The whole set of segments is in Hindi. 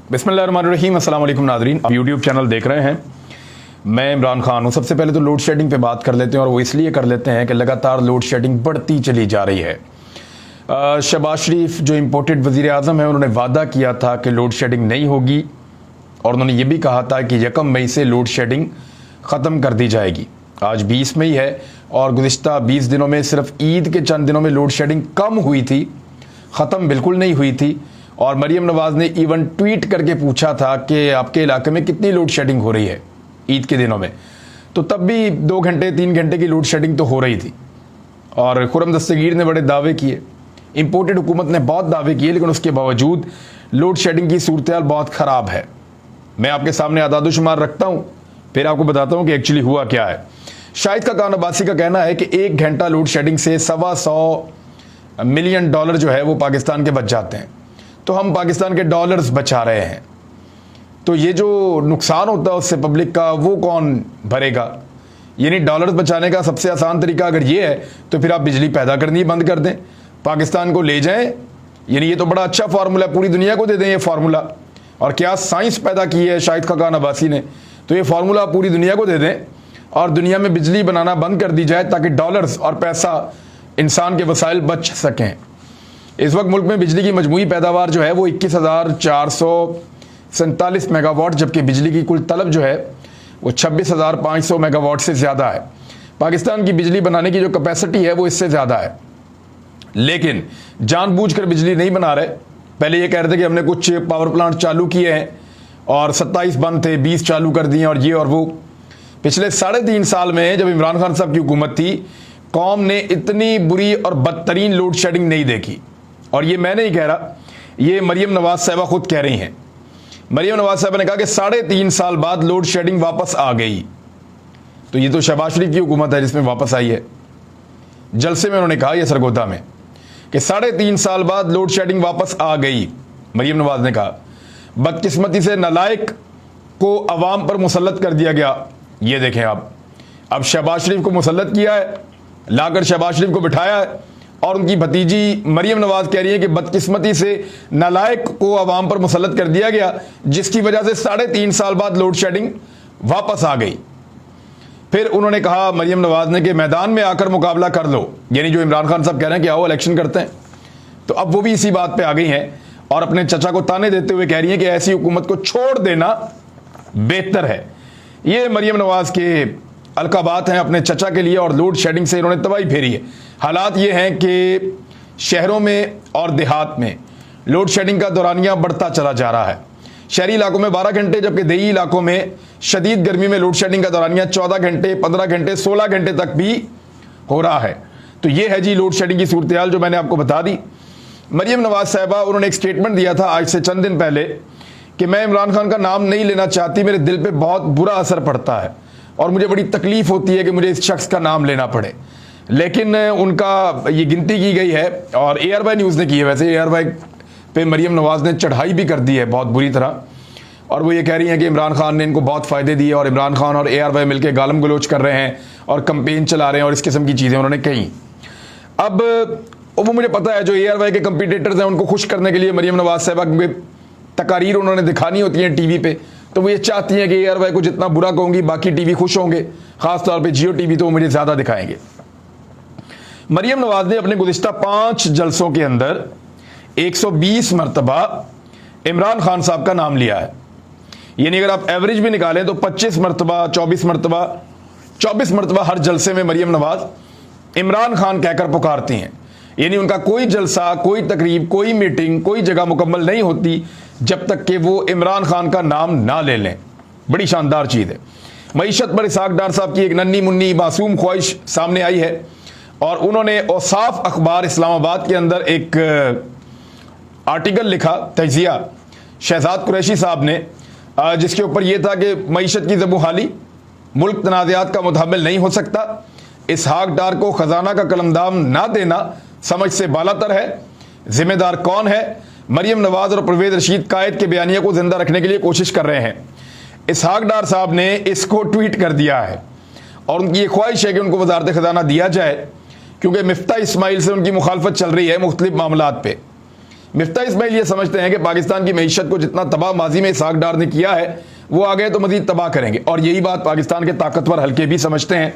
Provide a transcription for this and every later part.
बिस्मिल्लाहिर्रहमानिर्रहीम, अस्सलाम वालेकुम नाज़रीन। आप यूट्यूब चैनल देख रहे हैं, मैं इमरान खान हूँ। सबसे पहले तो लोड शेडिंग पे बात कर लेते हैं, और वो इसलिए कर लेते हैं कि लगातार लोड शेडिंग बढ़ती चली जा रही है। शहबाज शरीफ जो इम्पोर्टेड वज़ीर आज़म है, उन्होंने वादा किया था कि लोड शेडिंग नहीं होगी, और उन्होंने ये भी कहा था कि 1 मई से लोड शेडिंग ख़त्म कर दी जाएगी। आज 20 मई है, और गुज़िश्ता 20 दिनों में सिर्फ ईद के चंद दिनों में लोड शेडिंग कम हुई थी, ख़त्म बिल्कुल नहीं हुई थी। और मरीम नवाज़ ने इवन ट्वीट करके पूछा था कि आपके इलाके में कितनी लोड शेडिंग हो रही है ईद के दिनों में, तो तब भी 2 घंटे 3 घंटे की लोड शेडिंग तो हो रही थी। और खुर्रम दस्तगीर ने बड़े दावे किए, इम्पोर्टेड हुकूमत ने बहुत दावे किए, लेकिन उसके बावजूद लोड शेडिंग की सूरत हाल बहुत ख़राब है। मैं आपके सामने आदादुशुमार रखता हूँ, फिर आपको बताता हूँ कि एक्चुअली हुआ क्या है। शाहिद खान अब्बासी का कहना है कि 1 घंटा लोड शेडिंग से $125 मिलियन जो है वो पाकिस्तान के बच जाते हैं। तो हम पाकिस्तान के डॉलर्स बचा रहे हैं, तो ये जो नुकसान होता है उससे पब्लिक का, वो कौन भरेगा? यानी डॉलर्स बचाने का सबसे आसान तरीका अगर ये है तो फिर आप बिजली पैदा करनी बंद कर दें, पाकिस्तान को ले जाएं। यानी ये तो बड़ा अच्छा फार्मूला, पूरी दुनिया को दे दें ये फार्मूला। और क्या साइंस पैदा की है शाहिद खान अब्बासी ने, तो ये फार्मूला पूरी दुनिया को दे दें और दुनिया में बिजली बनाना बंद कर दी जाए, ताकि डॉलर्स और पैसा, इंसान के वसाइल बच सकें। इस वक्त मुल्क में बिजली की मजमूई पैदावार जो है वो 21,447 मेगावाट, जबकि बिजली की कुल तलब जो है वो 26,500 मेगावाट से ज़्यादा है। पाकिस्तान की बिजली बनाने की जो कैपेसिटी है वो इससे ज़्यादा है, लेकिन जानबूझकर बिजली नहीं बना रहे। पहले ये कह रहे थे कि हमने कुछ पावर प्लांट चालू किए हैं और 27 बंद थे, 20 चालू कर दिए, और ये और वो। पिछले 3.5 साल में जब इमरान खान साहब की हुकूमत थी, कौम ने इतनी बुरी और बदतरीन लोड शेडिंग नहीं देखी। और ये मैं नहीं कह रहा, ये मरीम नवाज साहबा खुद कह रही हैं। मरीम नवाज साहबा ने कहा कि 3.5 साल बाद लोड शेडिंग वापस आ गई। तो ये तो शहबाज शरीफ की हुकूमत है जिसमें वापस आई है। जलसे में उन्होंने कहा, यह सरगोदा में, कि 3.5 साल बाद लोड शेडिंग वापस आ गई। मरीम नवाज ने कहा बदकिस्मती से नालायक को अवाम पर मुसल्लत कर दिया गया। ये देखें आप, अब शहबाज शरीफ को मुसल्लत किया है, लाकर शहबाज शरीफ को बिठाया है, और उनकी भतीजी मरीम नवाज कह रही है कि बदकिस्मती से नालायक को अवाम पर मुसल्लत कर दिया गया, जिसकी वजह से 3.5 साल बाद लोड शेडिंग वापस आ गई। फिर उन्होंने कहा मरीम नवाज ने कि मैदान में आकर मुकाबला कर लो, यानी जो इमरान खान साहब कह रहे हैं कि आओ इलेक्शन करते हैं। तो अब वो भी इसी बात पे आ गई हैं और अपने चचा को ताने देते हुए कह रही हैं कि ऐसी हुकूमत को छोड़ देना बेहतर है। ये मरीम नवाज के अलकाबात हैं अपने चचा के लिए, और लोड शेडिंग से इन्होंने तबाही फेरी है। हालात ये हैं कि शहरों में और देहात में लोड शेडिंग का दौरानिया बढ़ता चला जा रहा है। शहरी इलाकों में 12 घंटे, जबकि देही इलाकों में शदीद गर्मी में लोड शेडिंग का दौरानिया 14 घंटे, 15 घंटे, 16 घंटे तक भी हो रहा है। तो ये है जी लोड शेडिंग की सूरत हाल जो मैंने आपको बता दी। मरीम नवाज साहबा, उन्होंने एक स्टेटमेंट दिया था आज से चंद दिन पहले कि मैं इमरान खान का नाम नहीं लेना चाहती, मेरे दिल पे बहुत बुरा असर पड़ता है और मुझे बड़ी तकलीफ होती है कि मुझे इस शख्स का नाम लेना पड़े। लेकिन उनका ये गिनती की गई है, और ARY न्यूज़ ने की है। वैसे ARY पे मरीम नवाज ने चढ़ाई भी कर दी है बहुत बुरी तरह, और वो ये कह रही हैं कि इमरान खान ने इनको बहुत फ़ायदे दिए, और इमरान खान और ARY मिलकर गालम गलोच कर रहे हैं और कंपेन चला रहे हैं, और इस किस्म की चीज़ें उन्होंने कही। अब वो मुझे पता है जो ARY के कंपीटेटर्स हैं उनको खुश करने के लिए मरीम नवाज साहबा की तकारीर उन्होंने दिखानी होती हैं TV पे, तो वो ये चाहती हैं कि ARY को जितना बुरा कहूँगी बाकी TV खुश होंगे, ख़ासतौर पर Jio TV तो वो मुझे ज़्यादा दिखाएंगे। मरीम नवाज ने अपने गुज़िश्ता 5 जलसों के अंदर 120 मरतबा इमरान खान साहब का नाम लिया है। यानी अगर आप एवरेज भी निकालें तो 25 मरतबा, 24 मरतबा हर जलसे में मरीम नवाज इमरान खान कहकर पुकारती हैं। यानी उनका कोई जलसा, कोई तकरीब, कोई मीटिंग, कोई जगह मुकम्मल नहीं होती जब तक कि वो इमरान खान का नाम ना ले लें। बड़ी शानदार चीज़ है। मईशत पर इसहाक डार साहब की एक नन्ही मुन्नी मासूम ख्वाहिश सामने आई है, और उन्होंने औसाफ अखबार इस्लामाबाद के अंदर एक आर्टिकल लिखा, तजिया शहजाद कुरैशी साहब ने, जिसके ऊपर यह था कि मईशत की ज़बूहाली मुल्क तनाज़ात का मुताबिल नहीं हो सकता, इसहाक डार को ख़जाना का कलमदाम ना देना समझ से बालातर है, जिम्मेदार कौन है? मरीम नवाज और परवेज रशीद कायद के बयानिया को जिंदा रखने के लिए कोशिश कर रहे हैं। इसहाक डार साहब ने इसको ट्वीट कर दिया है, और उनकी ये ख्वाहिश है कि उनको वजारत ख़जाना दिया जाए, क्योंकि मिफ्ता इस्माइल से उनकी मुखालफत चल रही है मुख्तलिफ मामलात पे। मिफ्ता इस्माइल ये समझते हैं कि पाकिस्तान की मईशत को जितना तबाह माजी में इसहाक डार ने किया है वो आगे तो मजीद तबाह करेंगे, और यही बात पाकिस्तान के ताकतवर हल्के भी समझते हैं।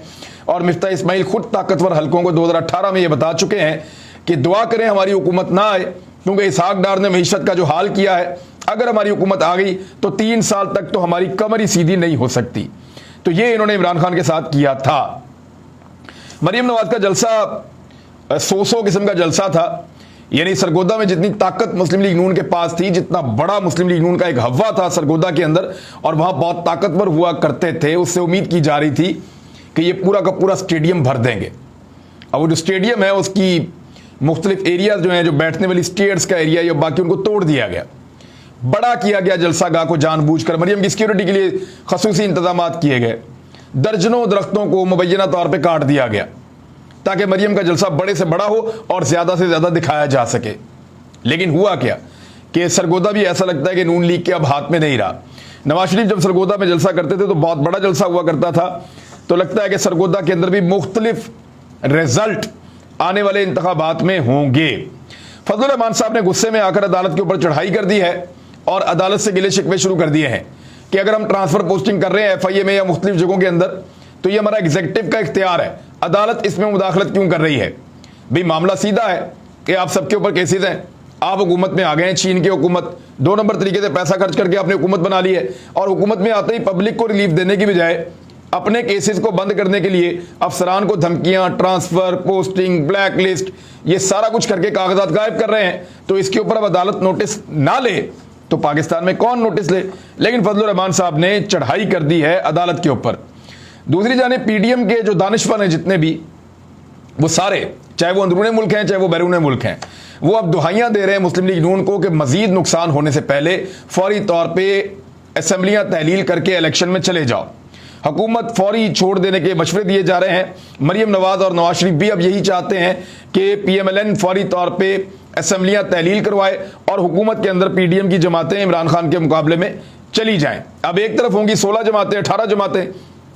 और मिफ्ता इस्माइल खुद ताकतवर हल्कों को 2018 में ये बता चुके हैं कि दुआ करें हमारी हुकूमत ना आए, क्योंकि इसहाक डार ने मईशत का जो हाल किया है, अगर हमारी हुकूमत आ गई तो 3 साल तक तो हमारी कमर ही सीधी नहीं हो सकती। तो ये इन्होंने इमरान खान के साथ किया था। मरियम नवाज का जलसा 100 किस्म का जलसा था, यानी सरगोदा में जितनी ताकत मुस्लिम लीग नून के पास थी, जितना बड़ा मुस्लिम लीग नून का एक हवा था सरगोदा के अंदर और वहां बहुत ताकतवर हुआ करते थे, उससे उम्मीद की जा रही थी कि ये पूरा का पूरा स्टेडियम भर देंगे। अब वो जो स्टेडियम है उसकी मुख्तलिफ एरिया जो हैं, जो बैठने वाली स्टेयर्स का एरिया या बाकी, उनको तोड़ दिया गया, बड़ा किया गया जलसा गाह को जानबूझकर। मरियम की सिक्योरिटी के लिए खसूसी इंतजाम किए गए, दर्जनों दरख्तों को मुबैना तौर पर काट दिया गया ताकि मरियम का जलसा बड़े से बड़ा हो और ज्यादा से ज्यादा दिखाया जा सके। लेकिन हुआ क्या कि सरगोदा भी ऐसा लगता है कि नून लीग के अब हाथ में नहीं रहा। नवाज शरीफ जब सरगोदा में जलसा करते थे तो बहुत बड़ा जलसा हुआ करता था, तो लगता है कि सरगोदा के अंदर भी मुख्तलिफ रिजल्ट आने वाले इंतखाबात में होंगे। फजलुर रहमान साहब ने गुस्से में आकर अदालत के ऊपर चढ़ाई कर दी है और अदालत से गिले शिकवे शुरू कर दिए हैं कि अगर हम ट्रांसफर पोस्टिंग कर रहे हैं FIA में या मुख्तलिफ जगहों के अंदर तो ये हमारा एग्जीक्यूटिव का इख्तियार है, अदालत इसमें मुदाखलत क्यों कर रही है? भाई मामला सीधा है कि आप सबके ऊपर केसेस हैं, आप हुकूमत में आ गए हैं, चीन की हुकूमत 2 नंबर तरीके से पैसा खर्च करके आपने हुकूमत बना ली है और हुकूमत में आते ही पब्लिक को रिलीफ देने की बजाय अपने केसेस को बंद करने के लिए अफसरान को धमकियां, ट्रांसफर, पोस्टिंग, ब्लैक लिस्ट, ये सारा कुछ करके कागजात गायब कर रहे हैं। तो इसके ऊपर अब अदालत नोटिस ना ले तो पाकिस्तान में कौन नोटिस ले? लेकिन फजलुर रहमान साहब ने चढ़ाई कर दी है अदालत के ऊपर। दूसरी जानिब PDM के जो दानिशवर हैं जितने भी, वो सारे, चाहे वो अंदरूनी मुल्क हैं चाहे वो बैरून मुल्क हैं, वो अब दुहाइयां दे रहे हैं मुस्लिम लीग नून को कि मजीद नुकसान होने से पहले फौरी तौर पर असम्बलियां तहलील करके इलेक्शन में चले जाओ। हुकूमत फौरी छोड़ देने के मशवरे दिए जा रहे हैं। मरियम नवाज और नवाज शरीफ भी अब यही चाहते हैं कि PMLN फौरी तौर पर असम्बलियां तहलील करवाए और हुकूमत के अंदर PDM की जमातें इमरान खान के मुकाबले में चली जाएं। अब एक तरफ होंगी 16 जमातें, 18 जमातें,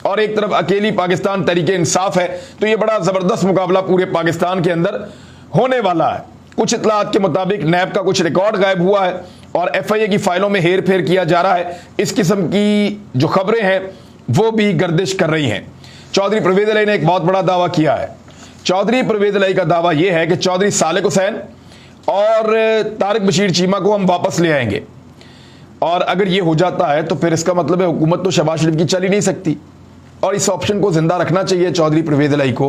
और एक तरफ अकेली पाकिस्तान तहरीके इंसाफ है। तो ये बड़ा जबरदस्त मुकाबला पूरे पाकिस्तान के अंदर होने वाला है। कुछ इतलात के मुताबिक नैब का कुछ रिकॉर्ड गायब हुआ है और FIA की फाइलों में हेर फेर किया जा रहा है। इस किस्म की जो खबरें हैं वो भी गर्दिश कर रही हैं। चौधरी परवेज इलाही ने एक बहुत बड़ा दावा किया है। चौधरी परवेज इलाही का दावा यह है कि चौधरी सालेक हुसैन और तारिक बशीर चीमा को हम वापस ले आएंगे, और अगर ये हो जाता है तो फिर इसका मतलब है हुकूमत तो शहबाज शरीफ की चल ही नहीं सकती। और इस ऑप्शन को जिंदा रखना चाहिए चौधरी परवेज इलाही को।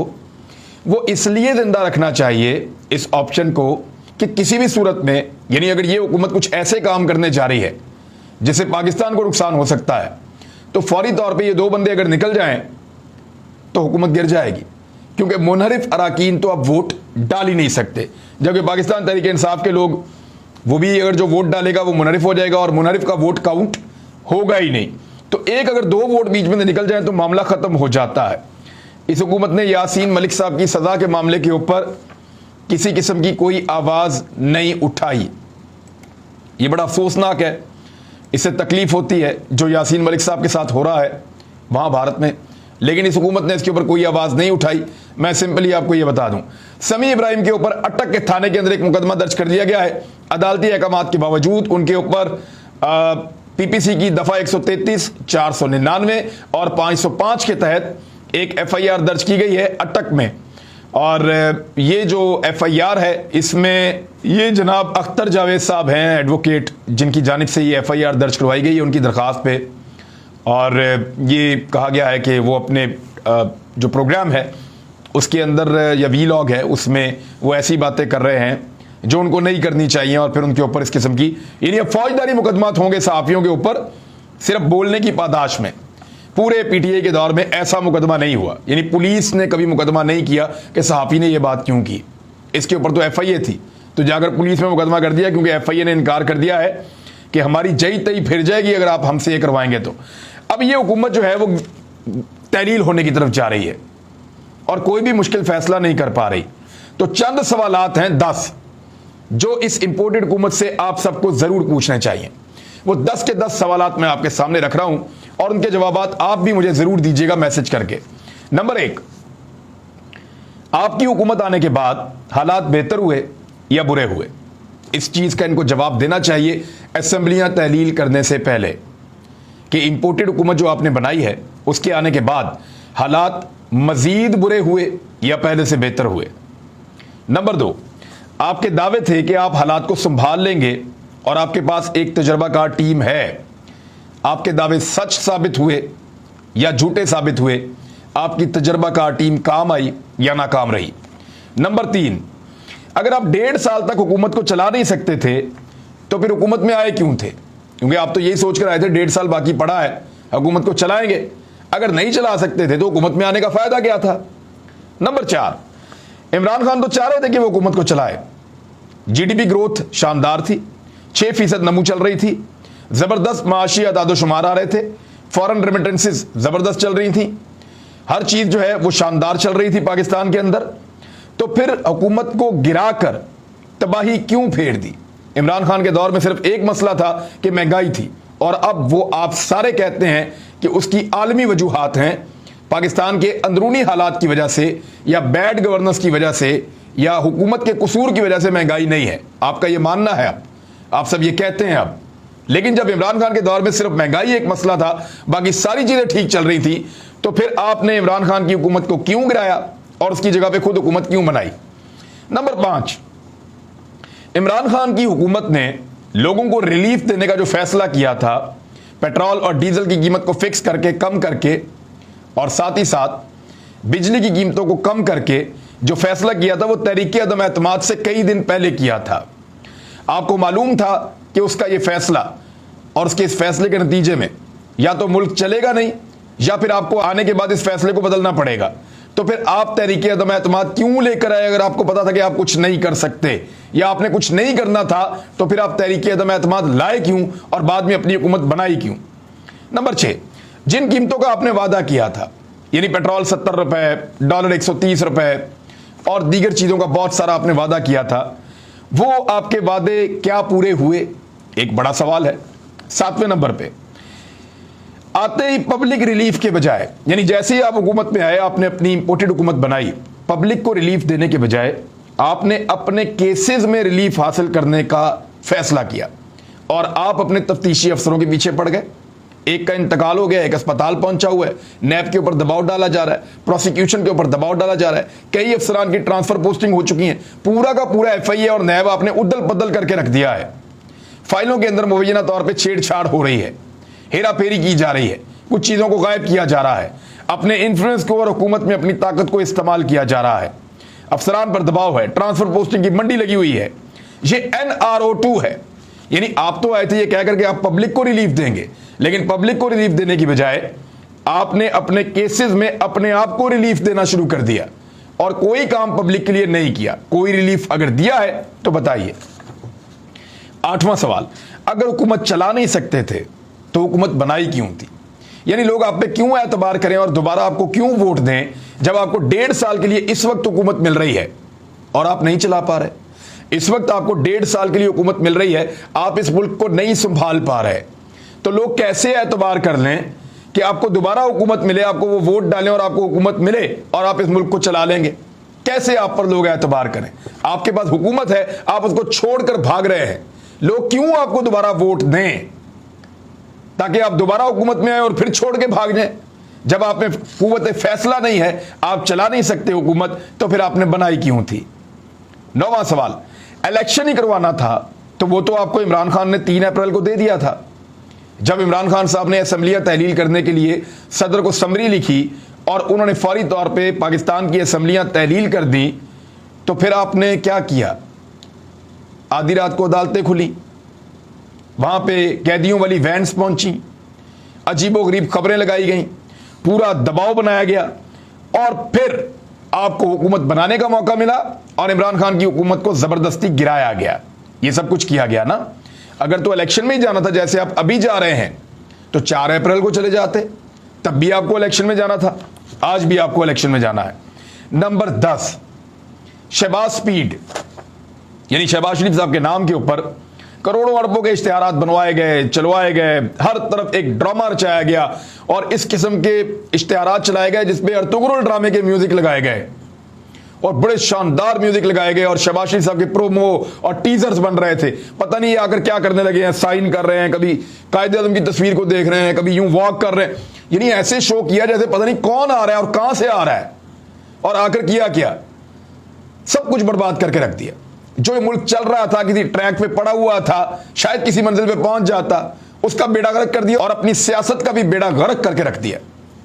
वो इसलिए जिंदा रखना चाहिए इस ऑप्शन को कि किसी भी सूरत में, यानी अगर ये हुकूमत कुछ ऐसे काम करने जा रही है जिससे पाकिस्तान को नुकसान हो सकता है, तो फौरी तौर पे ये 2 बंदे अगर निकल जाएं तो हुकूमत गिर जाएगी, क्योंकि मुनहरिफ अराकीन तो अब वोट डाल ही नहीं सकते। जबकि पाकिस्तान तहरीक इंसाफ के लोग, वो भी अगर जो वोट डालेगा वो मुनहरिफ हो जाएगा और मुनहरिफ का वोट काउंट होगा ही नहीं। तो एक अगर 2 वोट बीच में निकल जाए तो मामला खत्म हो जाता है। इस हुकूमत ने यासीन मलिक साहब की सजा के मामले के ऊपर किसी किस्म की कोई आवाज नहीं उठाई। ये बड़ा अफसोसनाक है, इससे तकलीफ होती है जो यासीन मलिक साहब के साथ हो रहा है वहां भारत में, लेकिन इस हुकूमत ने इसके ऊपर कोई आवाज नहीं उठाई। मैं सिंपली आपको यह बता दूं, समी इब्राहिम के ऊपर अटक के थाने के अंदर एक मुकदमा दर्ज कर दिया गया है। अदालती अहकामात के बावजूद उनके ऊपर PPC की दफा 133, 499 और 505 के तहत एक FIR दर्ज की गई है अटक में। और ये जो FIR है इसमें ये जनाब अख्तर जावेद साहब हैं एडवोकेट, जिनकी जानिब से ये FIR दर्ज करवाई गई है उनकी दरख्वास्त पे। और ये कहा गया है कि वो अपने जो प्रोग्राम है उसके अंदर या वीलॉग है उसमें वो ऐसी बातें कर रहे हैं जो उनको नहीं करनी चाहिए, और फिर उनके ऊपर इस किस्म की, यानी फौजदारी मुकदमात होंगे सहाफ़ियों के ऊपर सिर्फ बोलने की पादाश में। पूरे PTI के दौर में ऐसा मुकदमा नहीं हुआ, यानी पुलिस ने कभी मुकदमा नहीं किया कि सहाफ़ी ने यह बात क्यों की। इसके ऊपर तो FIA थी, तो जाकर पुलिस में मुकदमा कर दिया, क्योंकि FIA ने इनकार कर दिया है कि हमारी जई तई फिर जाएगी अगर आप हमसे ये करवाएंगे तो। अब ये हुकूमत जो है वो तहलील होने की तरफ जा रही है और कोई भी मुश्किल फैसला नहीं कर पा रही। तो चंद सवालात हैं 10 जो इस इंपोर्टेड हुकूमत से आप सबको जरूर पूछने चाहिए। वो 10 के 10 सवालात मैं आपके सामने रख रहा हूं और उनके जवाबात आप भी मुझे जरूर दीजिएगा मैसेज करके। नंबर 1, आपकी हुकूमत आने के बाद हालात बेहतर हुए या बुरे हुए? इस चीज़ का इनको जवाब देना चाहिए असेंबलियां तहलील करने से पहले कि इंपोर्टेड हुकूमत जो आपने बनाई है उसके आने के बाद हालात मजीद बुरे हुए या पहले से बेहतर हुए। नंबर 2, आपके दावे थे कि आप हालात को संभाल लेंगे और आपके पास एक तजर्बाकार टीम है। आपके दावे सच साबित हुए या झूठे साबित हुए? आपकी तजर्बाकार टीम काम आई या नाकाम रही? नंबर 3, अगर आप 1.5 साल तक हुकूमत को चला नहीं सकते थे तो फिर हुकूमत में आए क्यों थे? क्योंकि आप तो यही सोच कर आए थे 1.5 साल बाकी पड़ा है, हुकूमत को चलाएंगे। अगर नहीं चला सकते थे तो हुकूमत में आने का फायदा क्या था? नंबर 4, इमरान खान तो चाह रहे थे कि वो हुकूमत को चलाए। जीडीपी ग्रोथ शानदार थी, 6% नमू चल रही थी, जबरदस्त माशी अदादोशुमार आ रहे थे, फॉरेन रेमिटेंसेस जबरदस्त चल रही थी, हर चीज जो है वो शानदार चल रही थी पाकिस्तान के अंदर। तो फिर हुकूमत को गिराकर तबाही क्यों फेर दी? इमरान खान के दौर में सिर्फ एक मसला था कि महंगाई थी, और अब वो आप सारे कहते हैं कि उसकी आलमी वजूहात हैं, पाकिस्तान के अंदरूनी हालात की वजह से या बैड गवर्नेंस की वजह से या हुकूमत के कसूर की वजह से महंगाई नहीं है। आपका ये मानना है, आप सब ये कहते हैं अब। लेकिन जब इमरान खान के दौर में सिर्फ महंगाई एक मसला था, बाकी सारी चीजें ठीक चल रही थी, तो फिर आपने इमरान खान की हुकूमत को क्यों गिराया और उसकी जगह पे खुद हुकूमत क्यों बनाई? नंबर 5, इमरान खान की हुकूमत ने लोगों को रिलीफ देने का जो फैसला किया था, पेट्रोल और डीजल की कीमत को फिक्स करके कम करके, और साथ ही साथ बिजली की कीमतों को कम करके जो फैसला किया था, वो तहरीक अदम एतमाद से कई दिन पहले किया था। आपको मालूम था कि उसका ये फैसला और उसके इस फैसले के नतीजे में या तो मुल्क चलेगा नहीं या फिर आपको आने के बाद इस फैसले को बदलना पड़ेगा। तो फिर आप तहरीक अदम एतमाद क्यों लेकर आए? अगर आपको पता था कि आप कुछ नहीं कर सकते या आपने कुछ नहीं करना था, तो फिर आप तहरीक अदम एतमाद लाए क्यों और बाद में अपनी हुकूमत बनाई क्यों? नंबर 6, जिन कीमतों का आपने वादा किया था, यानी पेट्रोल 70 रुपए, डॉलर 130 रुपए और दीगर चीजों का बहुत सारा आपने वादा किया था, वो आपके वादे क्या पूरे हुए? एक बड़ा सवाल है। 7वें नंबर पे आते ही पब्लिक रिलीफ के बजाय, यानी जैसे ही आप हुकूमत में आए, आपने अपनी इंपोर्टेड हुकूमत बनाई, पब्लिक को रिलीफ देने के बजाय आपने अपने केसेस में रिलीफ हासिल करने का फैसला किया और आप अपने तफ्तीशी अफसरों के पीछे पड़ गए। एक का इंतकाल हो गया, एक अस्पताल पहुंचा हुआ है, नैब के ऊपर दबाव डाला जा रहा है, प्रोसिक्यूशन के ऊपर दबाव डाला जा रहा है, कई अफसरान की ट्रांसफर पोस्टिंग हो चुकी है, पूरा का पूरा FIA और नैब आपने उदल बदल करके रख दिया है। फाइलों के अंदर मुबैना तौर पर छेड़छाड़ हो रही है, हेरा फेरी की जा रही है, कुछ चीजों को गायब किया जा रहा है, अपने इन्फ्लुएंस को और हुकूमत में अपनी ताकत को इस्तेमाल किया जा रहा है, अफसरान पर दबाव है, ट्रांसफर पोस्टिंग की मंडी लगी हुई है। ये NRO2 है। यानी आप तो आए थे ये कहकर के आप पब्लिक को रिलीफ देंगे, लेकिन पब्लिक को रिलीफ देने की बजाय आपने अपने केसेस में अपने आप को रिलीफ देना शुरू कर दिया और कोई काम पब्लिक के लिए नहीं किया। कोई रिलीफ अगर दिया है तो बताइए। 8वां सवाल, अगर हुकूमत चला नहीं सकते थे तो हुकूमत बनाई क्यों थी? यानी लोग आप पे क्यों एतबार करें और दोबारा आपको क्यों वोट दें जब आपको 1.5 साल के लिए इस वक्त हुकूमत मिल रही है और आप नहीं चला पा रहे? इस वक्त आपको 1.5 साल के लिए हुकूमत मिल रही है, आप इस मुल्क को नहीं संभाल पा रहे, तो लोग कैसे एतबार कर लें कि आपको दोबारा हुकूमत मिले, आपको वो वोट डालें और आपको हुकूमत मिले और आप इस मुल्क को चला लेंगे? कैसे आप पर लोग एतबार करें? आपके पास हुकूमत है, आप उसको छोड़कर भाग रहे हैं। लोग क्यों आपको दोबारा वोट दें ताकि आप दोबारा हुकूमत में आए और फिर छोड़ के भाग जाएं? जब आप में कुव्वत फैसला नहीं है, आप चला नहीं सकते हुकूमत, तो फिर आपने बनाई क्यों थी? 9वां सवाल, इलेक्शन ही करवाना था तो वो तो आपको इमरान खान ने 3 अप्रैल को दे दिया था। जब इमरान खान साहब ने असेंबलियां तहलील करने के लिए सदर को समरी लिखी और उन्होंने फौरी तौर पे पाकिस्तान की असेंबलियां तहलील कर दी, तो फिर आपने क्या किया? आधी रात को अदालतें खुली, वहां पे कैदियों वाली वैन्स पहुंची, अजीबोगरीब खबरें लगाई गई, पूरा दबाव बनाया गया और फिर आपको हुकूमत बनाने का मौका मिला और इमरान खान की हुकूमत को जबरदस्ती गिराया गया। ये सब कुछ किया गया ना। अगर तो इलेक्शन में ही जाना था जैसे आप अभी जा रहे हैं, तो 4 अप्रैल को चले जाते, तब भी आपको इलेक्शन में जाना था, आज भी आपको इलेक्शन में जाना है। नंबर 10, शहबाज स्पीड, यानी शहबाज शरीफ साहब के नाम के ऊपर करोड़ों अरबों के इश्तिहारात बनवाए गए, चलवाए गए, हर तरफ एक ड्रामा रचाया गया और इस किस्म के इश्तिहारात चलाए गए जिसपे अर्तुगरुल ड्रामे के म्यूजिक लगाए गए और बड़े शानदार म्यूजिक लगाए गए और शहबाज साहब के प्रोमो और टीजर्स बन रहे थे। पता नहीं आकर क्या करने लगे हैं, साइन कर रहे हैं, कभी कायदे आज़म की तस्वीर को देख रहे हैं, कभी यूं वॉक कर रहे हैं। यानी ऐसे शो किया जैसे पता नहीं कौन आ रहा है और कहां से आ रहा है, और आकर किया क्या, सब कुछ बर्बाद करके रख दिया। जो ये मुल्क चल रहा था, किसी ट्रैक पे पड़ा हुआ था, शायद किसी मंजिल पे पहुंच जाता, उसका बेड़ा गर्क कर दिया और अपनी सियासत का भी बेड़ा गर्क करके रख दिया।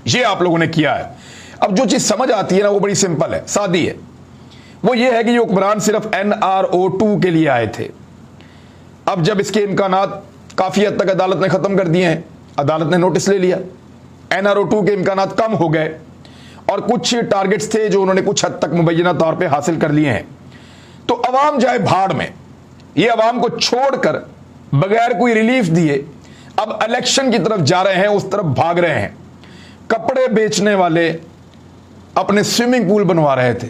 ये आप लोगों ने किया है। अब जो चीज समझ आती है ना, वो बड़ी सिंपल है, सादी है। वो ये है कि ये हुक्मरान सिर्फ NRO2 के लिए आए थे। अब जब इसके इम्कानात काफी हद तक अदालत ने खत्म कर दिए हैं, अदालत ने नोटिस ले लिया, NRO2 के इम्कानात कम हो गए और कुछ टारगेट्स थे जो उन्होंने कुछ हद तक मुबैना तौर पे हासिल कर लिए हैं, तो अवाम जाए भाड़ में। ये अवाम को छोड़कर बगैर कोई रिलीफ दिए अब इलेक्शन की तरफ जा रहे हैं, उस तरफ भाग रहे हैं। कपड़े बेचने वाले अपने स्विमिंग पूल बनवा रहे थे,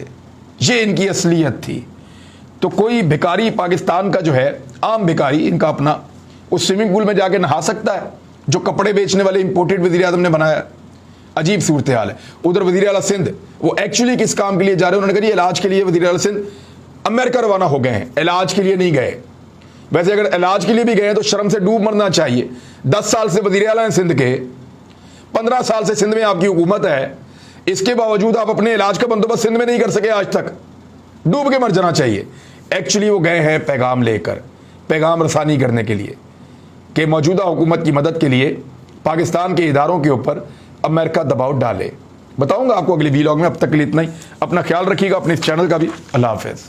ये इनकी असलियत थी। तो कोई भिखारी पाकिस्तान का जो है, आम भिखारी, इनका अपना, उस स्विमिंग पूल में जाके नहा सकता है जो कपड़े बेचने वाले इंपोर्टेड वज़ीर आज़म ने बनाया। अजीब सूरत हाल है। उधर वज़ीर आला सिंध, वो एक्चुअली किस काम के लिए जा रहे हैं, उन्होंने कहा इलाज के लिए वज़ीर आला सिंध अमेरिका रवाना हो गए हैं, इलाज के लिए नहीं गए। वैसे अगर इलाज के लिए भी गए तो शर्म से डूब मरना चाहिए। 10 साल से वज़ीर आला हैं सिंध के, 15 साल से सिंध में आपकी हुकूमत है, इसके बावजूद आप अपने इलाज का बंदोबस्त सिंध में नहीं कर सके आज तक। डूब के मर जाना चाहिए। एक्चुअली वो गए हैं पैगाम लेकर, पैगाम रसानी करने के लिए कि मौजूदा हुकूमत की मदद के लिए पाकिस्तान के इदारों के ऊपर अमेरिका दबाव डाले। बताऊंगा आपको अगले वीलॉग में। अब तक के लिए इतना ही। अपना ख्याल रखिएगा, अपने इस चैनल का भी। अल्लाह हाफ़िज़।